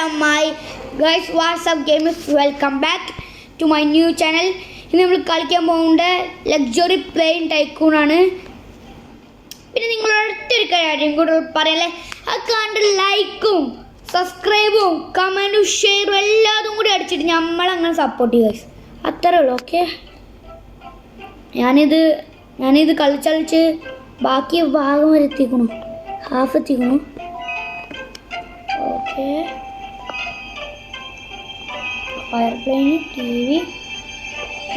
my guys, what's up gamers, welcome back to my new channel. ഇന്ന് നമ്മൾ കളിക്കാൻ പോകുന്ന ലക്ഷറി പ്ലെയിൻ ടൈക്കൂൺ ആണ്. പിന്നെ നിങ്ങളുടെ അടുത്തൊരു കാര്യം കൂടെ പറയല്ലേ, അത് കണ്ട് ലൈക്കും സബ്സ്ക്രൈബും കമൻറ്റും ഷെയറും എല്ലാതും കൂടി അടിച്ചിട്ട് നമ്മളങ്ങനെ സപ്പോർട്ട് ചെയ്യുക ഗൈസ്. അത്രേ ഉള്ളൂ. ഓക്കെ, ഞാനിത് കളിച്ച് ബാക്കി ഭാഗം വരെ എത്തിക്കണു, ഹാഫ് എത്തിക്കണു. Okay, fire plane, T V,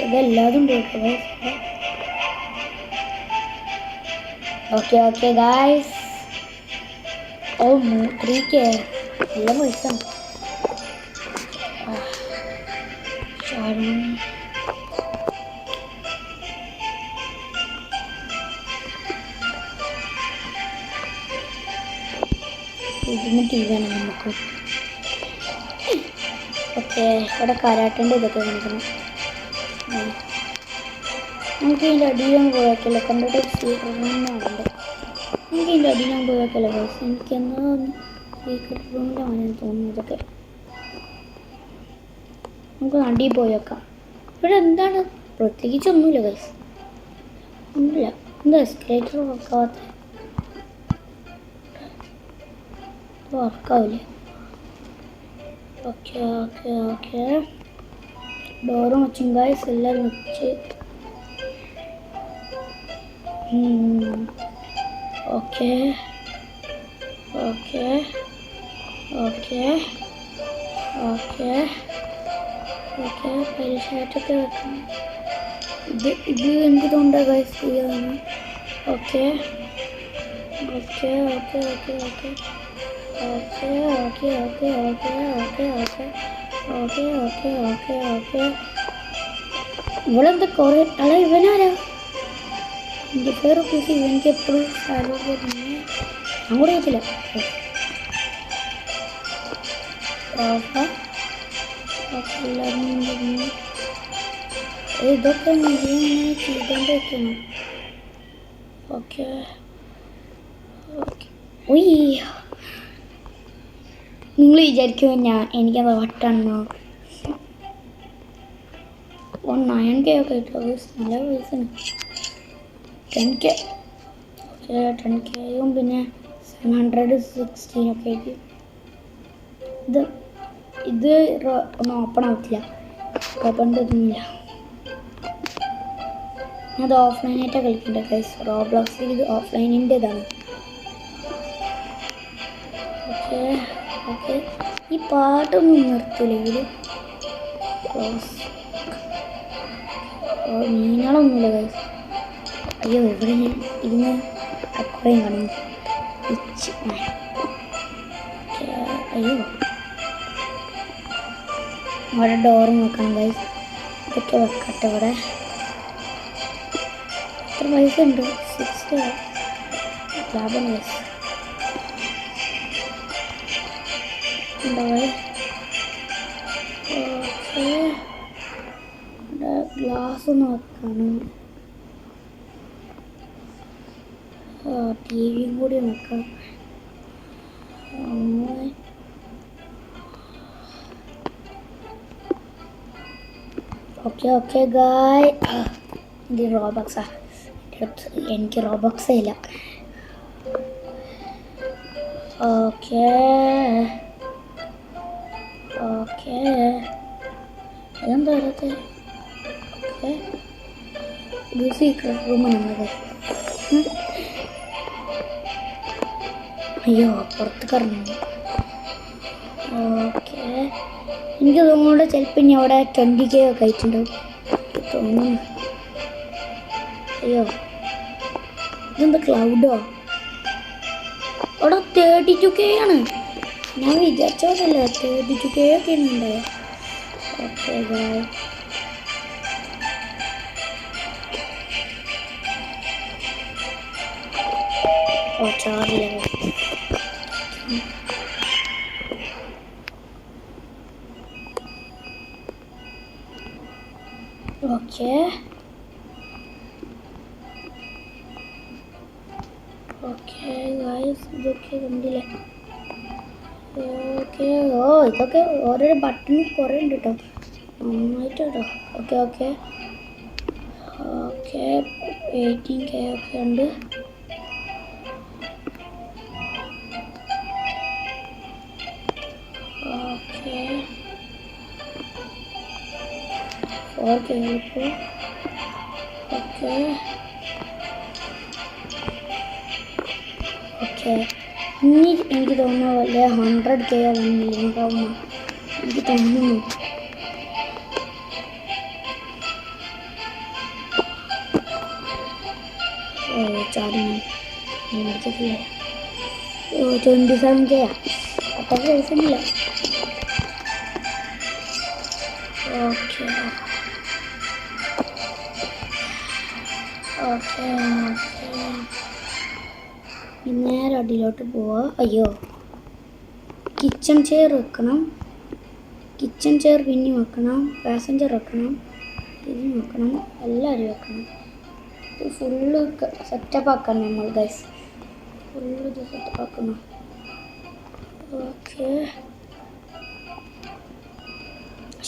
ഇതെല്ലാതും കേൾക്കുക. ഓക്കെ ഓക്കെ ഗായ്സ്, ഓ 3K എല്ലാം പൈസ. ഇതിന് ടി വി ആണ് നമുക്ക്. ഓക്കെ, ഇവിടെ കരാട്ടേൻ്റെ ഇതൊക്കെ കാണിക്കണം. നമുക്ക് ഇതിൻ്റെ അടിയിലും പോയാക്കല്ലോ, കണ്ടിട്ട് സീക്രട്ട് റൂമിലുണ്ട്. നമുക്ക് ഇതിൻ്റെ അടിയിലും പോയാക്കല്ലോ ഗൈസ്. എനിക്കെന്തോ സീക്രട്ട് റൂമിലാണ് തോന്നുന്നു ഇതൊക്കെ. നമുക്ക് അടിയിൽ പോയേക്കാം. ഇവിടെ എന്താണ് പ്രത്യേകിച്ചൊന്നുമില്ല ഗൈസ്, ഒന്നുമില്ല. എന്താ എസ്കലേറ്റർ വർക്കാവാത്ത? വർക്കാവില്ല. ഓക്കെ ഓക്കെ ഓക്കെ, ഡോറും വെച്ചും ഗൈസ്, എല്ലാവരും വെച്ച്. Okay okay okay okay okay, പരിശാറ്റൊക്കെ വെക്കണം. ഇത് എനിക്ക് തോന്നുന്നു ഗൈസ് ചെയ്യാന്ന്. Okay okay okay okay okay okay okay okay okay okay okay okay okay okay okay. ഇവളെന്താ കുറേ അല്ല, ഇവനാരാ? എൻ്റെ പേര് ഓഫീസ്. ഇവനിക്ക് എപ്പോഴും സാലറി ഞാൻ കൂടെ വെച്ചില്ല. ഇതൊക്കെ ഇങ്ങനെ ചെയ്തുകൊണ്ട് വെക്കണം. Okay okay. നിങ്ങൾ വിചാരിക്കുമോ എനിക്കത് വട്ടാണോ? 9K ഒക്കെ കിട്ടും, നല്ല പൈസയാണ്. 10K. ഓക്കെ, 10Kയും പിന്നെ 716 ഒക്കെ ആയിരിക്കും. ഇത് ഒന്നും ഓപ്പൺ ആവത്തില്ല, ഓപ്പൺ തരുന്നില്ല. അത് ഓഫ്ലൈനായിട്ടാണ് കളിക്കേണ്ടത് ഗൈസ്. റോബ്ലോക്സിൽ ഇത് ഓഫ്ലൈനിൻ്റെ ഇതാണ്. ഓക്കെ ഓക്കെ, ഈ പാട്ടൊന്നും നിർത്തില്ലെങ്കിൽ ക്ലോസ്. മീനുകളൊന്നുമില്ല ഗൈസ്. അയ്യോ, ഇവിടെ ഞാൻ ഇരുന്ന് അക്വറിയം കാണുന്നു. അയ്യോ, അവിടെ ഡോറും വെക്കണം ഗൈസ്. ഇതൊക്കെ വെക്കട്ടെ. ഇവിടെ എത്ര പൈസ ഉണ്ട്? 60 ലാഭം ഗൈസ്. എന്താ ഓക്കെ, ഗ്ലാസ് ഒന്ന് വെക്കണം. ടി വിയും കൂടി വെക്കാം. ഓക്കെ ഓക്കെ ഗായ്, ഇത് റോബോക്സാ. എനിക്ക് റോബോക്സേ ഇല്ല. ഓക്കെ ഓക്കെ, അതെന്താ വരാത്തെ? ഓക്കെ, ഇത് സീക്രട്ട് റൂമാണ്. അയ്യോ, പുറത്ത് കറങ്ങുന്നു. ഓക്കെ, എനിക്ക് തോന്നുന്നു ചിലപ്പോൾ ഇനി അവിടെ 20K ഒക്കെ ആയിട്ടുണ്ടാവും തോന്നുന്നു. അയ്യോ, ഇതെന്താ ക്ലൗഡോ? അവിടെ 32K ആണ്. ഞാൻ വിചാരിച്ചതല്ല, 32K ഒക്കെ ഉണ്ടായോ? Okay bye. ഓ, ചാറില്ല. ഓക്കെ ഓക്കെ ഗായ്സ്, ഇതൊക്കെ കണ്ടില്ലേ? ഓക്കെ. ഓ ഇതൊക്കെ ഓരോരോ ബട്ടൺ കുറേ ഉണ്ട് കേട്ടോ, നന്നായിട്ട് കേട്ടോ. ഓക്കെ ഓക്കെ ഓക്കെ 18K ഒക്കെ ഉണ്ട്. ഓക്കെ 4K ഇപ്പോൾ. ഓക്കെ ഓക്കെ ഇനി എനിക്ക് തോന്നുന്നു വല്ല 100K 1 million ആവുമ്പോൾ എനിക്ക് തോന്നുന്നു. ചാർജ് എടുത്തിട്ടില്ലേ? 27K അത്ര പൈസയില്ല. ഓക്കെ ഓക്കെ നേരെ അടിയിലോട്ട് പോവാ. അയ്യോ കിച്ചൺ ചെയർ വെക്കണം, കിച്ചൺ ചെയർ പിന്നെ വെക്കണം, പാസഞ്ചർ വെക്കണം, ഇത് വെക്കണം, എല്ലാവരും വെക്കണം. ഇത് ഫുള്ള് സെറ്റപ്പ് ആക്കണം നമ്മൾ ഗൈസ്, ഫുള്ള് ഇത് സെറ്റപ്പ് ആക്കണം. ഓക്കെ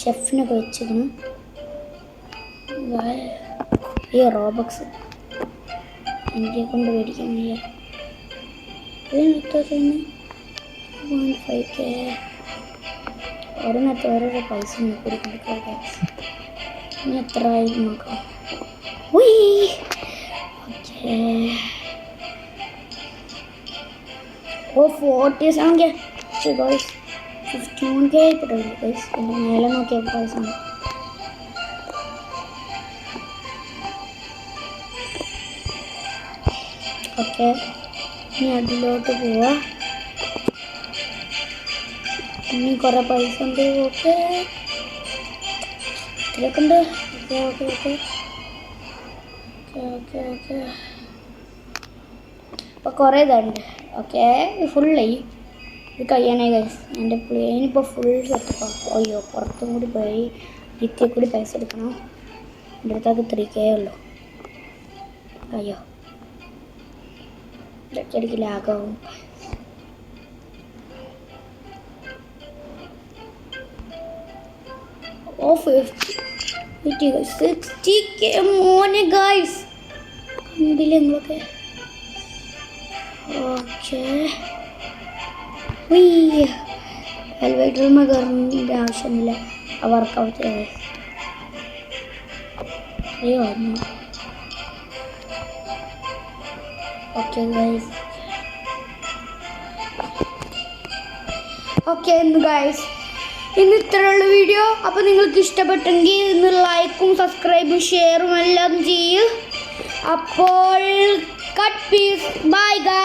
ഷെഫിനൊക്കെ വെച്ചിരുന്നു. ഈ റോബക്സ് എനിക്ക് കൊണ്ട് മേടിക്കുന്നില്ല. ഇതിന് 1.5K ഒരെണ്ണത്തെ ഓരോരോ പൈസ കൊടുക്കാം. ഇനി എത്ര ആയി നോക്കാം. ഓക്കെ 47K 51K ആയിപ്പോട്ടെ ഗൈസ്. എൻ്റെ മേലെ നോക്കിയ പൈസ. ഓക്കെ ഇനി അതിലോട്ട് പോവാ. ഇനി കുറേ പൈസ ഉണ്ട്. ഓക്കെ ഇതിലൊക്കെ ഉണ്ട്. Okay okay okay okay okay അപ്പോൾ കുറേ ഇതുണ്ട്. ഓക്കെ ഫുള്ളായി. ഇത് കഴിയാനായി ഗൈസ്. എൻ്റെ പ്ലെയിനിപ്പോൾ ഫുൾ സെറ്റപ്പാണ്. അയ്യോ പുറത്തും കൂടി പോയി ഭിത്തിയിൽ കൂടി പൈസ എടുക്കണം. എൻ്റെ അടുത്തൊക്കെ 3K ഉള്ളൂ. അയ്യോ ഇടയ്ക്കിടയ്ക്ക് ലാഗാവും. ഓ 60K മോനെ ഗൈസ് കണ്ടില്ലേ നിങ്ങളൊക്കെ. ഓക്കെ എലിവേറ്ററിൽ കയറുന്നതിൻ്റെ ആവശ്യമില്ല, വർക്കൗട്ട് ചെയ്യാൻ. അയ്യോ ഓക്കെ ഗൈസ്. ഓക്കെ ഗൈസ് ഇന്ന് ഇത്രയുള്ള വീഡിയോ. അപ്പോൾ നിങ്ങൾക്ക് ഇഷ്ടപ്പെട്ടെങ്കിൽ ഇന്ന് ലൈക്കും സബ്സ്ക്രൈബും ഷെയറും എല്ലാം ചെയ്യൂ. അപ്പോൾ കട്ട് പീസ് ബൈ ഗൈസ്.